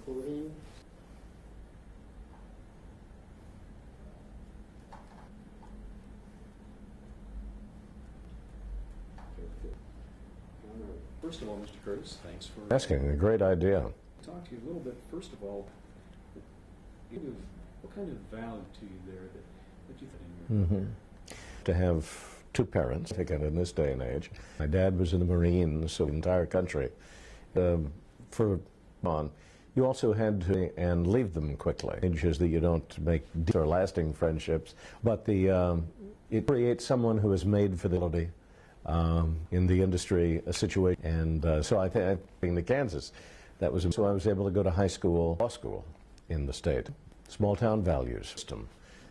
recording. First of all, Mr. Kurtis, thanks for asking. A great idea. Talk to you a little bit. First of all, what kind of value to you there that you think in your To have two parents, again in this day and age. My dad was in the Marines, so the entire country. You also had to and leave them quickly. It is that you don't make deep or lasting friendships, but it creates someone who is made for the ability. In the industry, a situation, and so I think in the Kansas, so I was able to go to law school in the state. Small town values system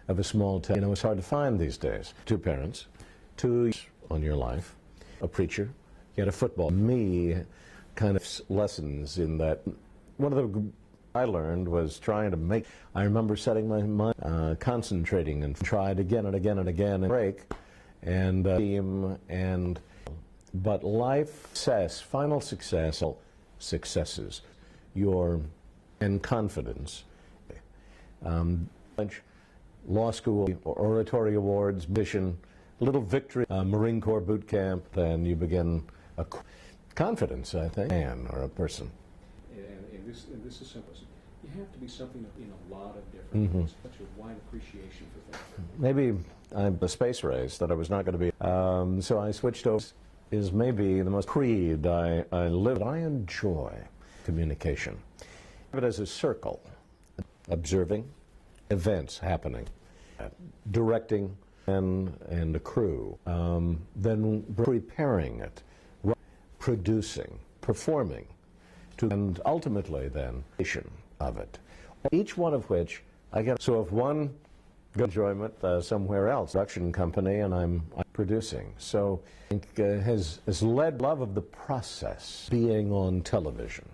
of a small town. You know, it's hard to find these days. Two parents, two on your life, a preacher, you had a football. Me, kind of lessons in that. One of the I learned was trying to make. I remember setting my mind, concentrating, and tried again and again and again, and break. But life success, final successes, and confidence. Law school, oratory awards, mission, little victory, Marine Corps boot camp, then you begin a confidence, I think, man or a person. And this is simple. You have to be something in a lot of different things, such a wide appreciation for things. Maybe I'm a space race that I was not going to be. So I switched over. Is maybe the most creed I live. I enjoy communication. But as a circle, observing events happening, directing and a crew, then preparing it, producing, performing, and ultimately then of it. Each one of which I get. So if one enjoyment somewhere else, production company, and I'm producing. So I think has led love of the process, being on television.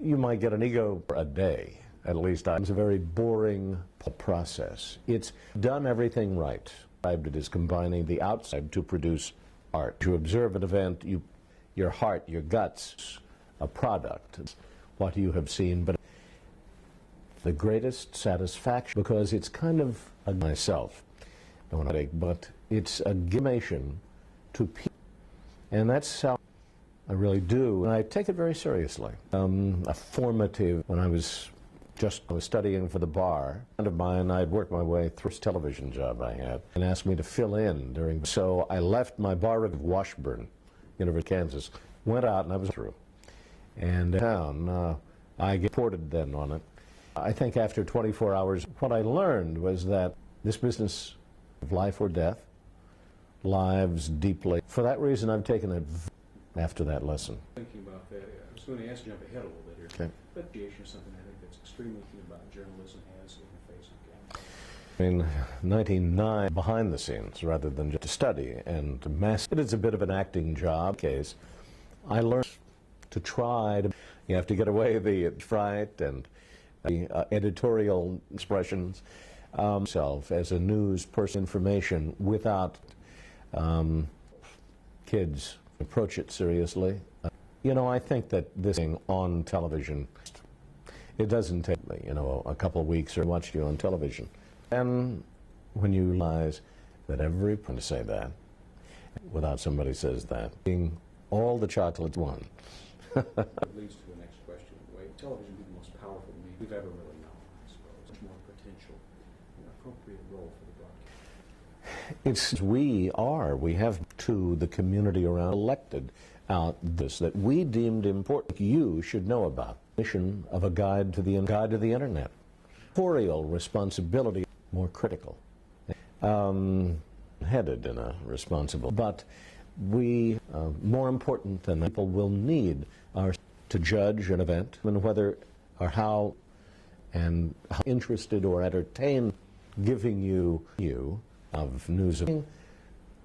You might get an ego for a day, at least. It's a very boring process. It's done everything right. It is combining the outside to produce art. To observe an event, your heart, your guts, a product, what you have seen, but the greatest satisfaction, because it's kind of myself, but it's a gimation to people, and that's how I really do, and I take it very seriously. A formative, when I was studying for the bar, a friend of mine, I'd worked my way through this television job I had, and asked me to fill in during, so I left my bar of Washburn, University of Kansas, went out and I was through, and down, I get reported then on it. I think after 24 hours, what I learned was that this business of life or death, lives deeply. For that reason, I've taken it after that lesson. Thinking about that, I was going to ask you to jump ahead a little bit here. Okay. But appreciation is something I think that's extremely key about journalism has in the face of camera. In 1999, behind the scenes, rather than just to study and to master. It is a bit of an acting job case. I learned to try to, you have to get away the fright and editorial expressions, self as a news person, information without kids approach it seriously. You know, I think that this thing on television, it doesn't take, you know, a couple of weeks or watch you on television. And when you realize that every, to say that, without somebody says that, being all the chocolates won. It leads to the next question. Why television be the most powerful medium we've ever really known, I suppose. Much more potential, an appropriate role for the broadcast. We have to the community around elected out this that we deemed important. You should know about mission of a guide to the internet. Editorial responsibility more critical, headed in a responsible, but we more important than people will need are to judge an event and whether or how interested or entertained, giving you of news to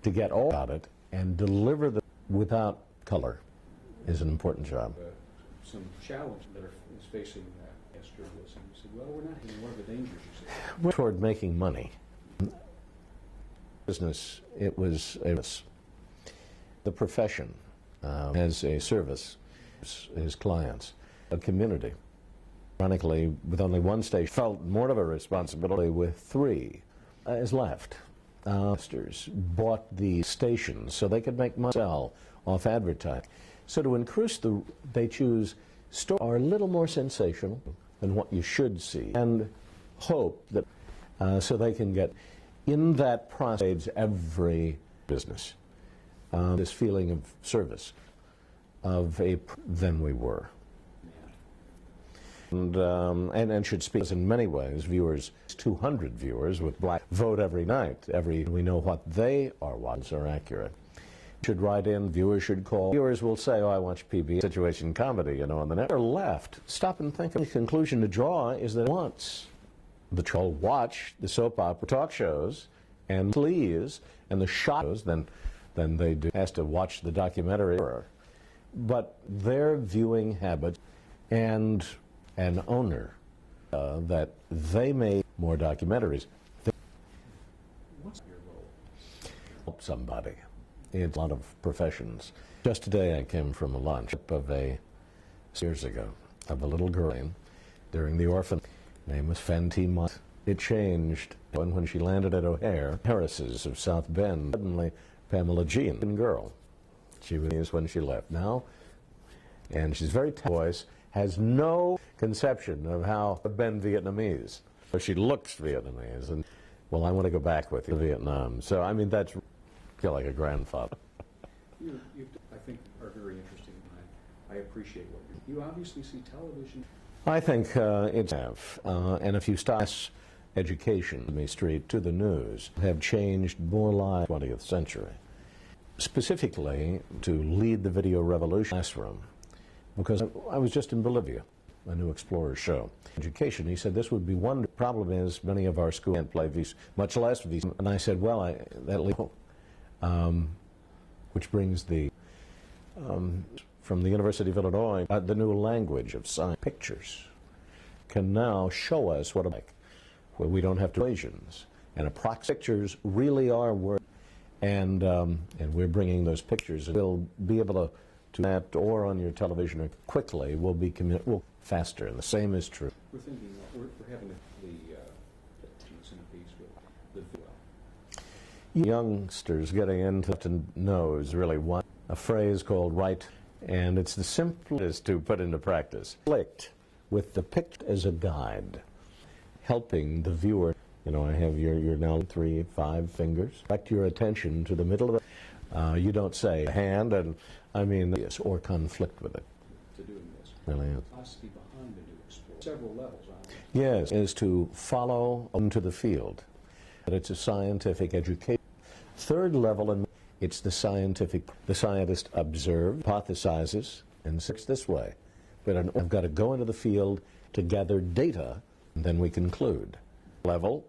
get all about it and deliver them without color is an important job. Some challenge that is facing journalism. You said, well, we're not hitting one of the dangers, you said. We're toward making money. Business, it was the profession as a service, his clients, a community. Ironically, with only one station, felt more of a responsibility with three. Is left. Investors bought the stations so they could make money sell off advertising. So to increase they choose stories are a little more sensational than what you should see, and hope that so they can get in that process every business this feeling of service of than we were. And should speak in many ways. Viewers, 200 viewers with black vote every night. We know what they are watching are accurate. Should write in. Viewers should call. Viewers will say, "Oh, I watch PBS situation comedy, on the net." Or left. Stop and think. The conclusion to draw is that once the troll watch the soap opera talk shows and please and the shows, then they do has to watch the documentary. But their viewing habits and an owner that they made more documentaries. What's your role? Help somebody. It's a lot of professions. Just today I came from a lunch of years ago of a little girl during the orphan. Name was Fenty Mott. It changed when she landed at O'Hare. Harris's of South Bend. Suddenly Pamela Jean, girl. She was when she left. Now, and she's very voice. Has no conception of how to been Vietnamese. So she looks Vietnamese, and, well, I want to go back with you to Vietnam. So, I mean, that's feel like a grandfather. You I think, are very interesting. I appreciate what you obviously see television. I think it's and if you start education, Main Street to the news, have changed more lives in the 20th century. Specifically, to lead the video revolution classroom. Because I was just in Bolivia, a New Explorers show. Education, he said, this would be one problem is many of our schools can't play VC, much less VC. And I said, well, which brings the, from the University of Illinois, the new language of science. Pictures can now show us what it's like, where we don't have to equations. And pictures really are worth, and we're bringing those pictures, and we'll be able to that or on your television or quickly will be faster, and the same is true. We're thinking we're having the centerpiece with the video. Youngsters getting into it knows really what a phrase called right, and it's the simplest to put into practice. Clicked with the picture as a guide, helping the viewer. I have your now 3, 5 fingers. Direct your attention to the middle of it. You don't say hand, and I mean, yes, or conflict with it. To doing this. Really is. The philosophy behind the New Explorer. Several levels, aren't there? Yes, is to follow into the field. That it's a scientific education. Third level, and it's the scientist observes, hypothesizes, and sits this way. But I've got to go into the field to gather data, and then we conclude. Level,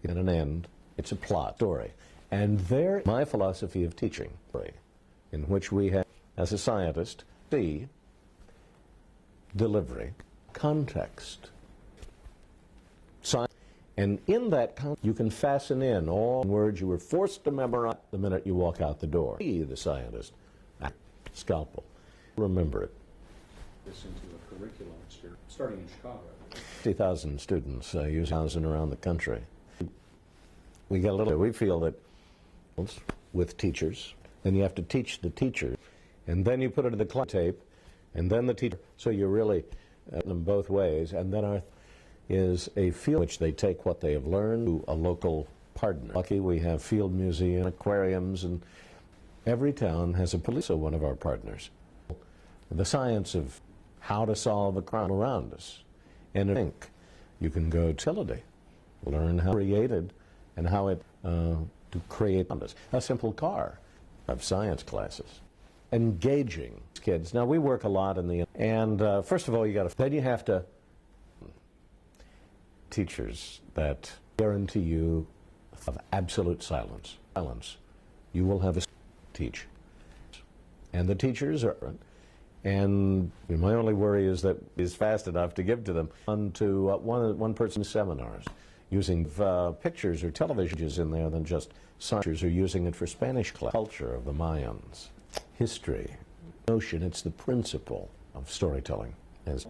in an end, it's a plot story. And there, my philosophy of teaching, in which we have, as a scientist, see delivery, context, science, and in that context, you can fasten in all words you were forced to memorize the minute you walk out the door. Be the scientist, scalpel. Remember it. This into a curriculum experience, starting in Chicago. 50,000 students using 1,000 around the country. We feel that with teachers, and you have to teach the teacher, and then you put it in the class tape, and then the teacher, so you really them both ways, and then is a field in which they take what they have learned to a local partner. Lucky we have field museum, aquariums, and every town has a police, so one of our partners. The science of how to solve a crime around us, and I think you can go to utility, learn how it's created, and how it to create a simple car of science classes. Engaging kids. Now, we work a lot in the, and first of all, then you have to, teachers that guarantee you of absolute silence. You will have a teach. And the teachers are, and my only worry is that is fast enough to give to them onto one person's seminars. Using pictures or televisions in there than just science, or using it for Spanish class. Culture of the Mayans, history, notion, it's the principle of storytelling. As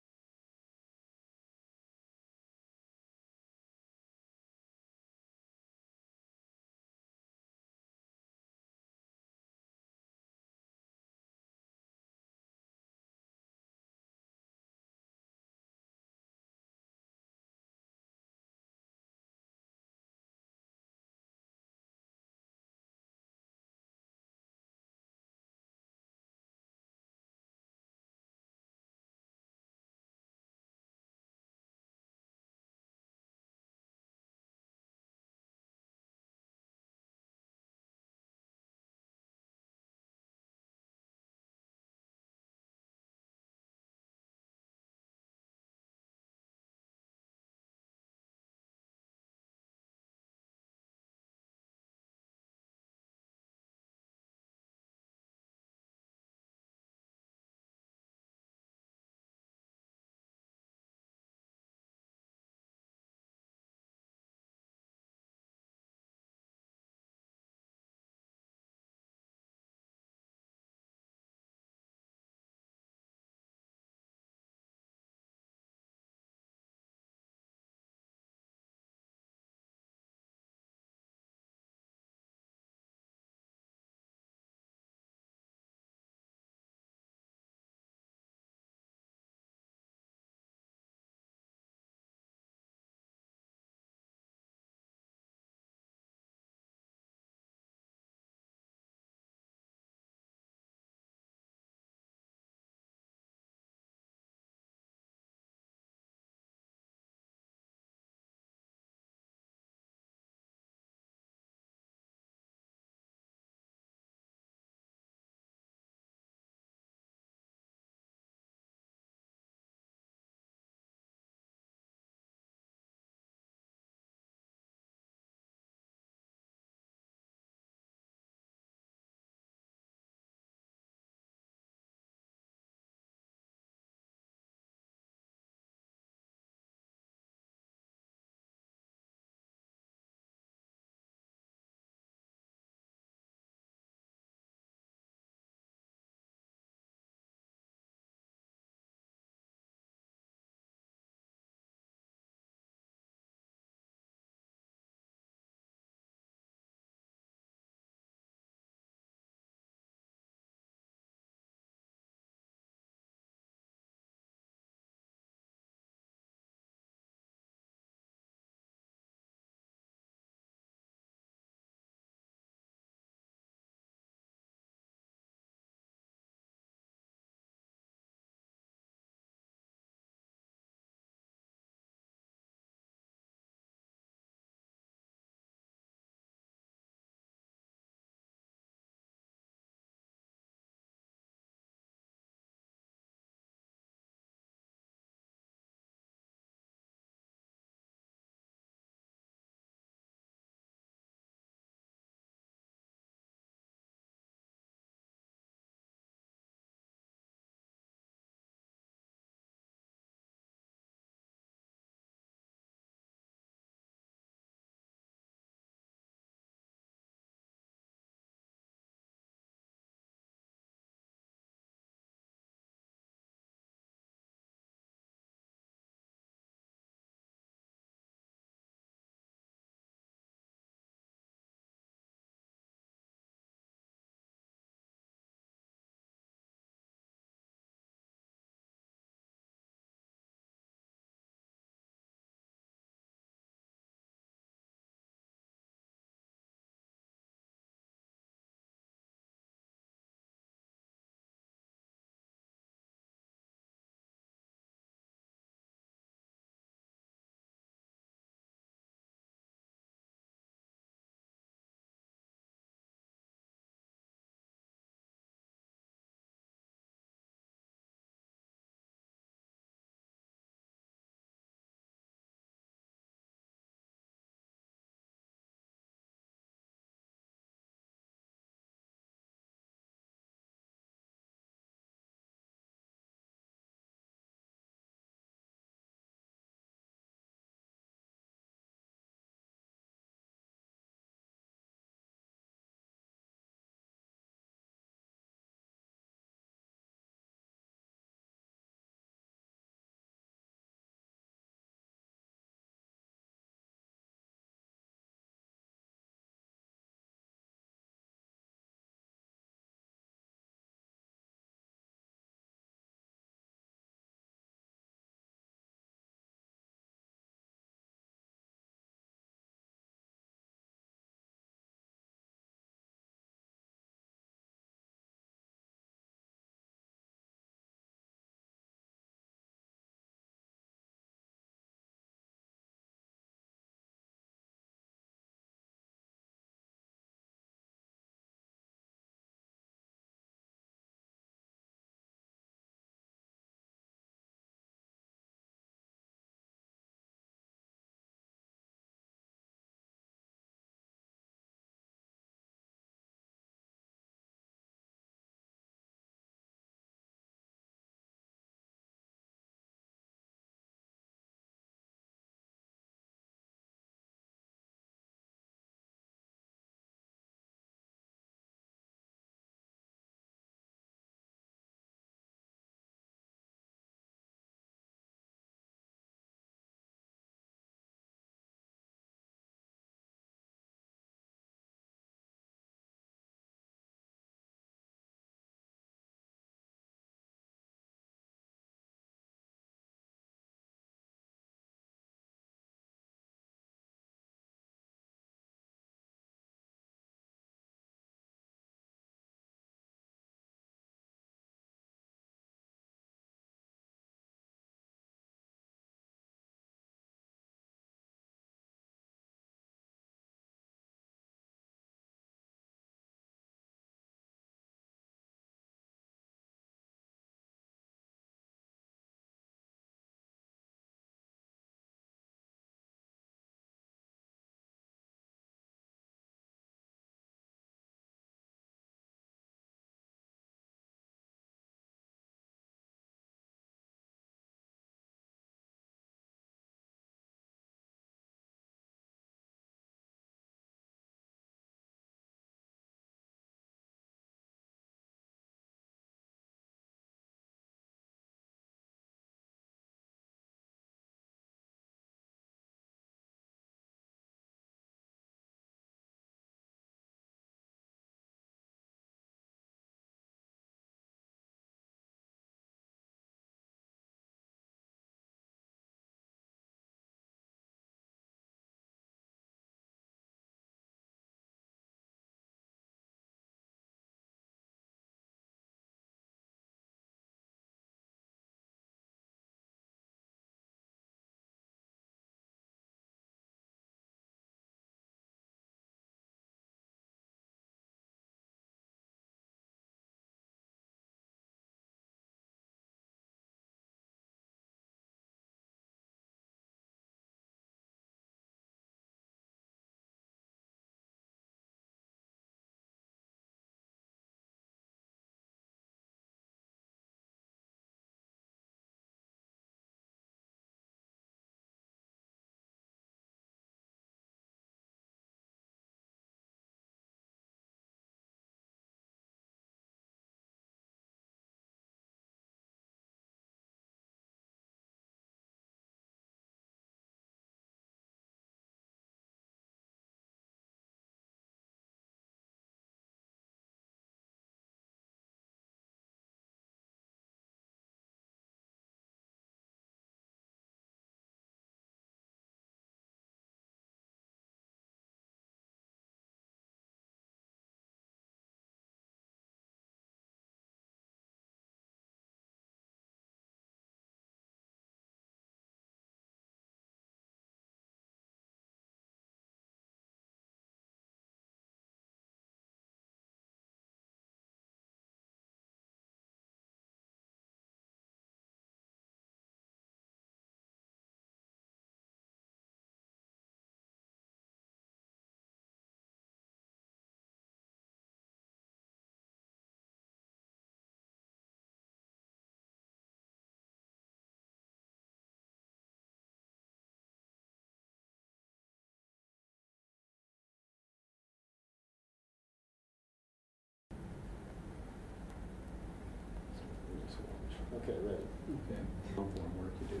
Okay, ready. Okay. Long form work you do.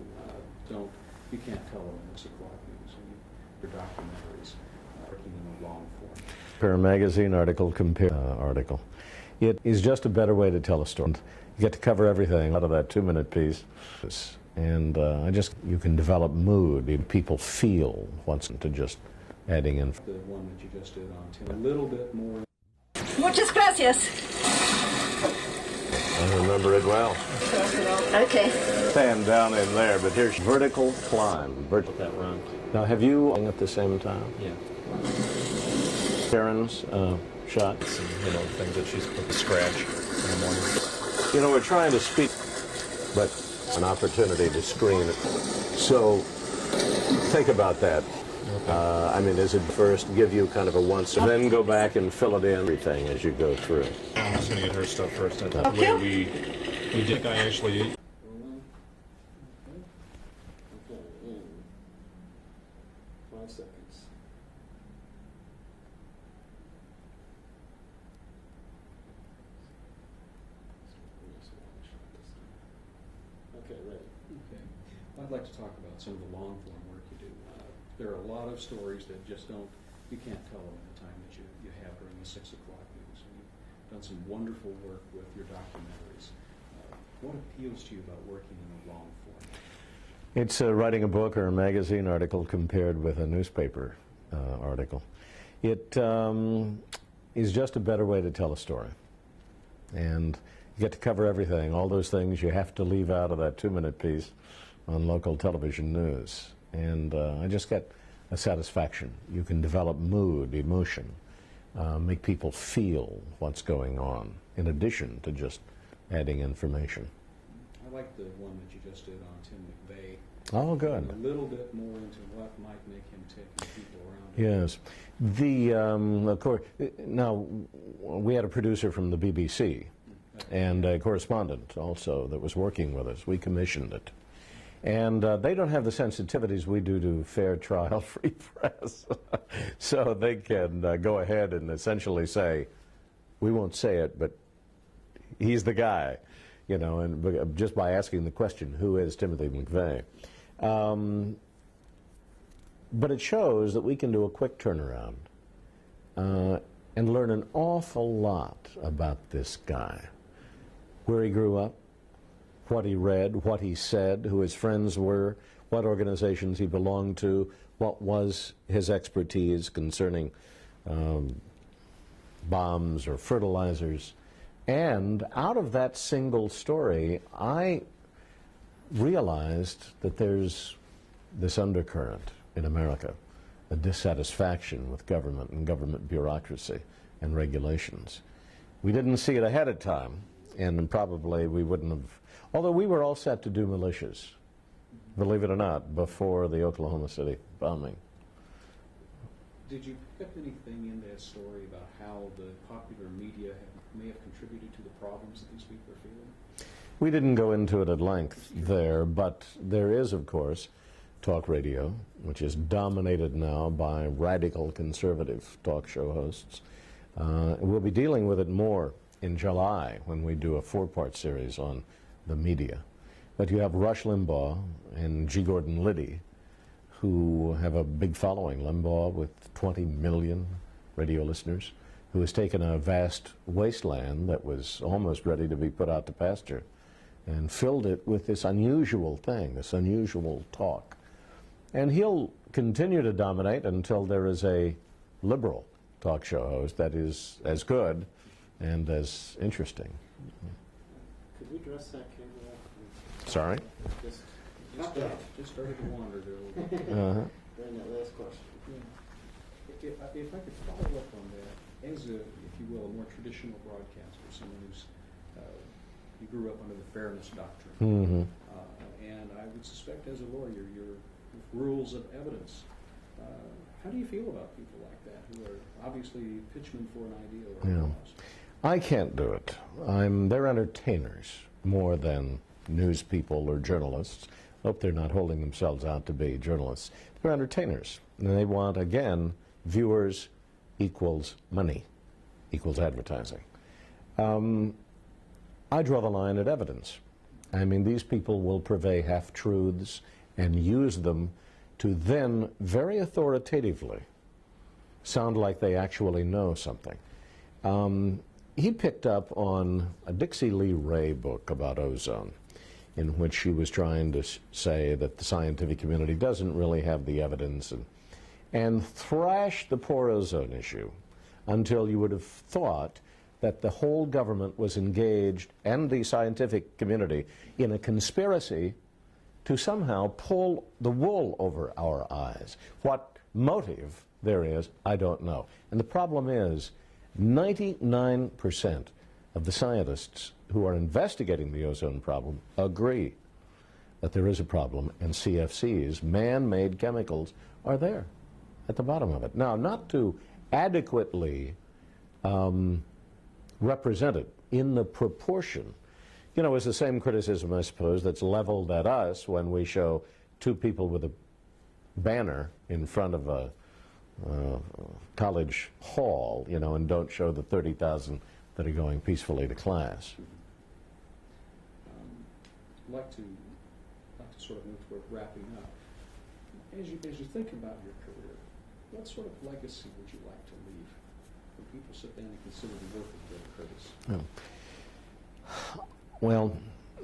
You can't tell them it's o'clock news. Your documentaries, working in the long form. Per magazine article, article. It is just a better way to tell a story. You get to cover everything out of that 2-minute piece. And you can develop mood. People feel what's to just adding in. The one that you just did on 10, a little bit more. Muchas gracias. I remember it well. Okay. Stand down in there, but here's vertical climb. That run. Now, have you at the same time? Yeah. Karen's shots? Things that she's put to scratch in the morning. We're trying to speak, but an opportunity to screen it. So, think about that. Is it first give you kind of a once, and then go back and fill it in everything as you go through? I'm just going to get her stuff first. The way we did, I actually. Okay. In 5 seconds. Okay, ready. Okay. I'd like to talk about some of the long form work you do. There are a lot of stories that just you can't tell them in the time that you have during the 6 o'clock news. And you've done some wonderful work with your documentaries. What appeals to you about working in a long form? It's writing a book or a magazine article compared with a newspaper article. It is just a better way to tell a story. And you get to cover everything, all those things you have to leave out of that 2-minute piece on local television news. And I just get a satisfaction. You can develop mood, emotion, make people feel what's going on, in addition to just adding information. I like the one that you just did on Tim McVeigh. Oh, good. A little bit more into what might make him tick and people around him. Yes. Of course, now, we had a producer from the BBC and a correspondent also that was working with us. We commissioned it. And they don't have the sensitivities we do to fair trial, free press. So they can go ahead and essentially say, we won't say it, but he's the guy, and just by asking the question, who is Timothy McVeigh? But it shows that we can do a quick turnaround and learn an awful lot about this guy, where he grew up, what he read, what he said, who his friends were, what organizations he belonged to, what was his expertise concerning bombs or fertilizers. And out of that single story, I realized that there's this undercurrent in America, a dissatisfaction with government and government bureaucracy and regulations. We didn't see it ahead of time, and probably we wouldn't have, although we were all set to do militias, believe it or not, before the Oklahoma City bombing. Did you pick up anything in that story about how the popular media may have contributed to the problems that these people are feeling? We didn't go into it at length there, but there is, of course, talk radio, which is dominated now by radical conservative talk show hosts. We'll be dealing with it more in July when we do a 4-part series on the media. But you have Rush Limbaugh and G. Gordon Liddy, who have a big following. Limbaugh with 20 million radio listeners, who has taken a vast wasteland that was almost ready to be put out to pasture and filled it with this unusual thing, this unusual talk. And he'll continue to dominate until there is a liberal talk show host that is as good and as interesting. Could we address that, Campbell? Sorry? Just started to wander there a little bit. During that last question. If I could follow up on that, as a, if you will, a more traditional broadcaster, someone who's you grew up under the fairness doctrine, and I would suspect as a lawyer, you're with rules of evidence. How do you feel about people like that who are obviously pitchmen for an idea or a cause? I can't do it. They're entertainers more than news people or journalists. Hope they're not holding themselves out to be journalists. They're entertainers, and they want, again, viewers equals money, equals advertising. I draw the line at evidence. I mean, these people will purvey half-truths and use them to then very authoritatively sound like they actually know something. He picked up on a Dixie Lee Ray book about ozone, in which she was trying to say that the scientific community doesn't really have the evidence, and thrashed the poor ozone issue until you would have thought that the whole government was engaged, and the scientific community, in a conspiracy to somehow pull the wool over our eyes. What motive there is, I don't know. And the problem is, 99% of the scientists who are investigating the ozone problem agree that there is a problem, and CFCs, man-made chemicals, are there at the bottom of it. Now, not to adequately represent it in the proportion, you know, it's the same criticism, I suppose, that's leveled at us when we show two people with a banner in front of a college hall, you know, and don't show the 30,000 that are going peacefully to class. I'd like to sort of move toward wrapping up. As you think about your career, what sort of legacy would you like to leave when people sit down and consider the work of Bill Kurtis? Well,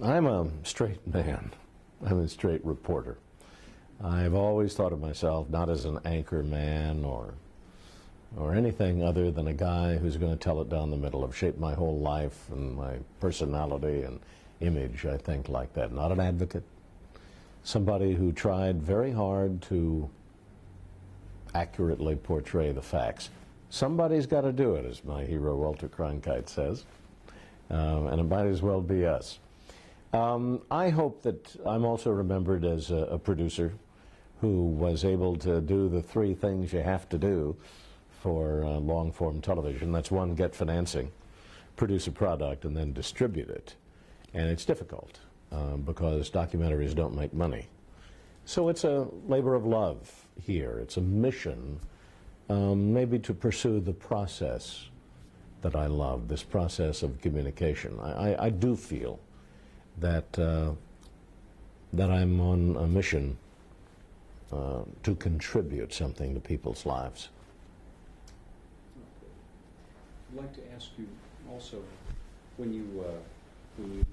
I'm a straight man. I'm a straight reporter. I've always thought of myself not as an anchor man or anything other than a guy who's going to tell it down the middle. I've shaped my whole life and my personality and image, I think, like that. Not an advocate. Somebody who tried very hard to accurately portray the facts. Somebody's got to do it, as my hero Walter Cronkite says, and it might as well be us. I hope that I'm also remembered as a producer who was able to do the three things you have to do for long-form television. That's one, get financing, produce a product, and then distribute it. And it's difficult because documentaries don't make money. So it's a labor of love here. It's a mission maybe to pursue the process that I love, this process of communication. I do feel that that I'm on a mission to contribute something to people's lives. I'd like to ask you also, when you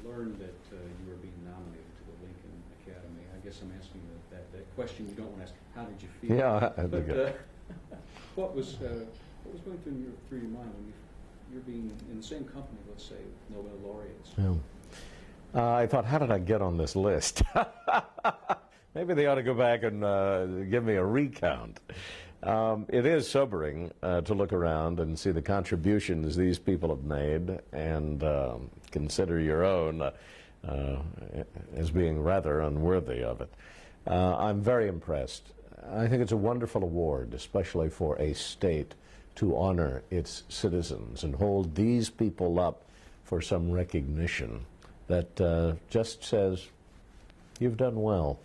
learned that you were being nominated to the Lincoln Academy, I guess I'm asking that question you don't want to ask. How did you feel? Yeah, what was going through your mind when you're being in the same company, let's say, Nobel laureates? Yeah. I thought, how did I get on this list? Maybe they ought to go back and give me a recount. It is sobering to look around and see the contributions these people have made and consider your own as being rather unworthy of it. I'm very impressed. I think it's a wonderful award, especially for a state, to honor its citizens and hold these people up for some recognition that just says, you've done well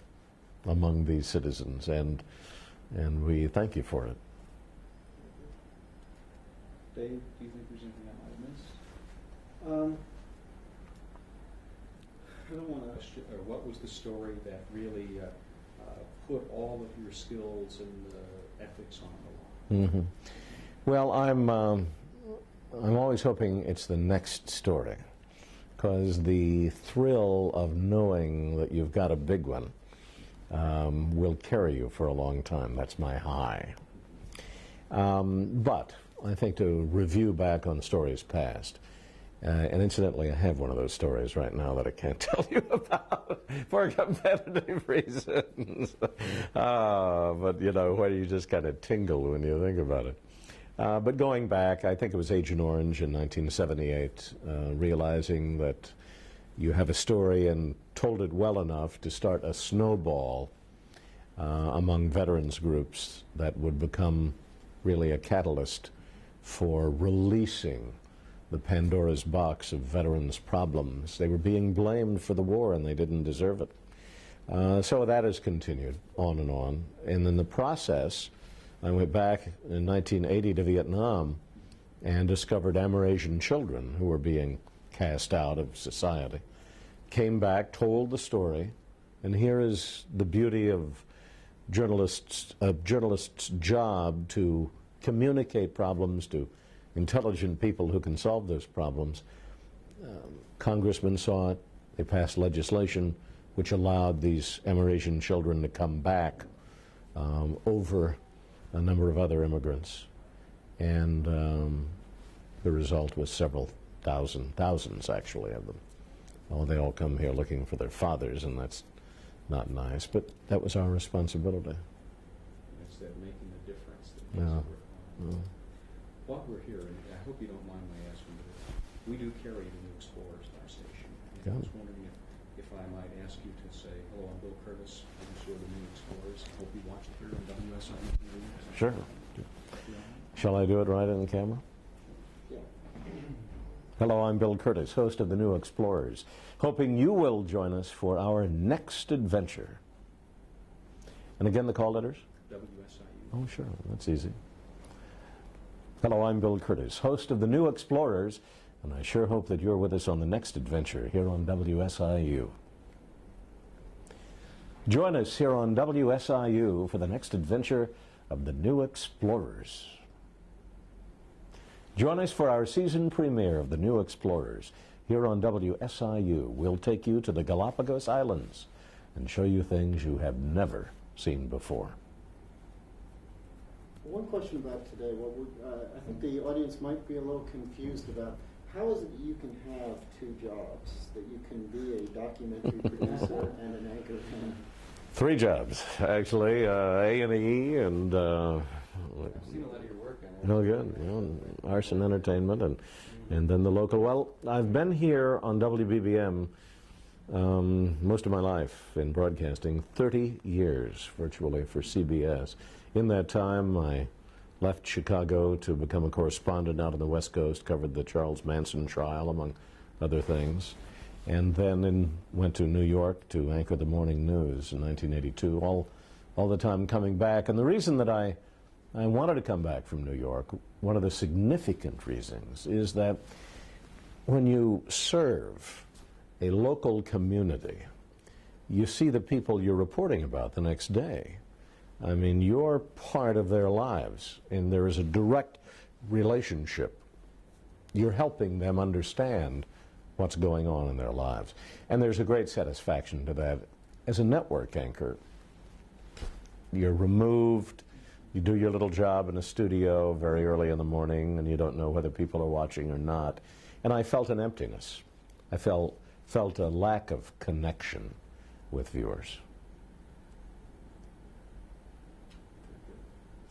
among these citizens, and we thank you for it. Dave, do you think there's anything I might have missed? I don't want to, or what was the story that really put all of your skills and ethics on the line? Mm-hmm. Well, I'm always hoping it's the next story, because the thrill of knowing that you've got a big one will carry you for a long time. That's my high. But I think to review back on stories past, and incidentally, I have one of those stories right now that I can't tell you about for competitive reasons. But, you know, where you just kind of tingle when you think about it. But going back, I think it was Agent Orange in 1978, realizing that you have a story and told it well enough to start a snowball among veterans groups that would become really a catalyst for releasing the Pandora's box of veterans' problems. They were being blamed for the war and they didn't deserve it. So that has continued on. And in the process, I went back in 1980 to Vietnam and discovered Amerasian children who were being cast out of society, came back, told the story, and here is the beauty of a journalist's job to communicate problems to intelligent people who can solve those problems. Congressmen saw it. They passed legislation which allowed these Amerasian children to come back over a number of other immigrants. And the result was several thousands actually of them. Oh, they all come here looking for their fathers, and that's not nice, but that was our responsibility. It's that making a difference that makes it worthwhile. While we're here, and I hope you don't mind my asking, but we do carry the New Explorers in our station. And I was wondering if I might ask you to say, hello, I'm Bill Kurtis, producer of the New Explorers. I hope you watch it here on WSIU TV. Sure. Shall I do it right in the camera? Yeah. Hello, I'm Bill Kurtis, host of the New Explorers, hoping you will join us for our next adventure. And again, the call letters? WSIU. Oh, sure, that's easy. Hello, I'm Bill Kurtis, host of the New Explorers, and I sure hope that you're with us on the next adventure here on WSIU. Join us here on WSIU for the next adventure of the New Explorers. Join us for our season premiere of the New Explorers here on WSIU. We'll take you to the Galapagos Islands and show you things you have never seen before. One question about today. I think the audience might be a little confused about how is it that you can have two jobs, that you can be a documentary producer and an anchorman? 3 jobs, actually, A&E and I've seen a lot of your work on it. oh, good, you know, Arson Entertainment and then the local. Well, I've been here on WBBM most of my life in broadcasting, 30 years virtually for CBS. In that time, I left Chicago to become a correspondent out on the West Coast, covered the Charles Manson trial, among other things, and then went to New York to anchor the morning news in 1982, all the time coming back. And the reason that I wanted to come back from New York, one of the significant reasons, is that when you serve a local community, you see the people you're reporting about the next day. I mean, you're part of their lives, and there is a direct relationship. You're helping them understand what's going on in their lives. And there's a great satisfaction to that. As a network anchor, you're removed, you do your little job in a studio very early in the morning, and you don't know whether people are watching or not. And I felt an emptiness. I felt a lack of connection with viewers.